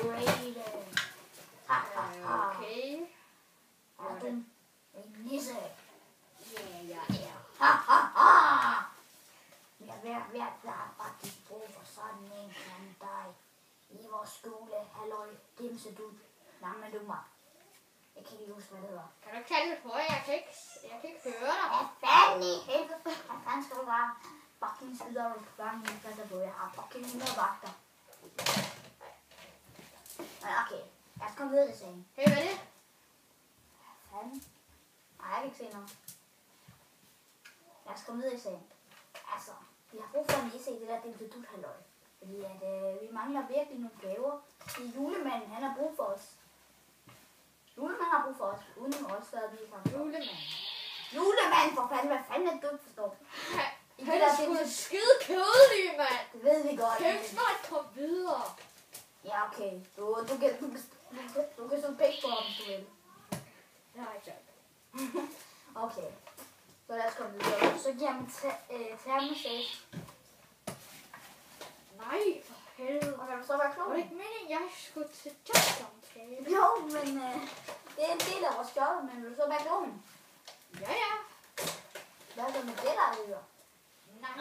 Brady. Okay. Er du en nisse? Ja, ja. Jeg har faktisk brug for sådan en som dig. I vores skole, halløj, dimsedut, nammedummer. Jeg kan ikke huske, hvad det hedder. Kan du ikke tale lidt højere? Jeg kan ikke høre dig. Hvad fanden i helvede? Hvad fanden skal du være? Fucking skider på gangen, jeg passer på. Jeg har fucking 100 vagter. Men okay, lad os komme videre til sagen. Hey, hvad er det? Hvad fanden? Nej, jeg kan ikke se noget. Lad os komme videre i sagen. Altså, vi har brug for en nisse i det der dimsedut halløj. Fordi at vi mangler virkelig nogle gaver. Fordi julemanden, han har brug for os. Julemanden har brug for os. Uden os, så er vi ikke haft. Julemanden, for fanden. Hvad fanden er det, du ikke forstår? Han er sgu da skide kedelig, mand. Det ved vi godt. Kan du ikke snart komme videre? Ja, okay. Du kan så pække på ham, hvis du vil. Det har jeg ikke sagt. Okay. Så lad os komme videre. Så giver jeg mig termosage. Nej, for helvede. Og kan du så være klog? Var det ikke meningen, jeg skulle til jobsamtale? Jo, men det er en del af vores job, men vil du så være klog? Ja, ja. Hvad er det med det, der ryger? Nej.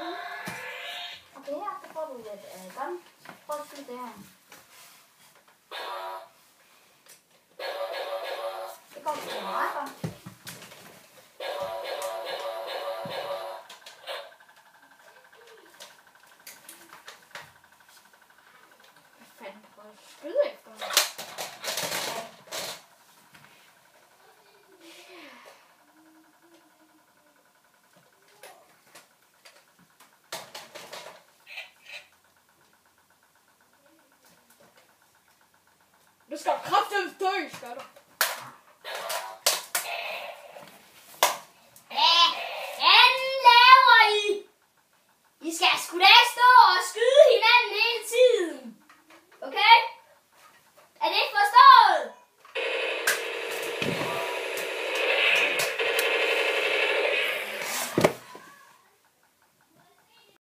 Okay, her, så får du lidt gun. Prøv at skyde det her. Det går til meget godt. Hvad fanden prøver at skyde efter mig? Du skal kraftedeme dø, skal du?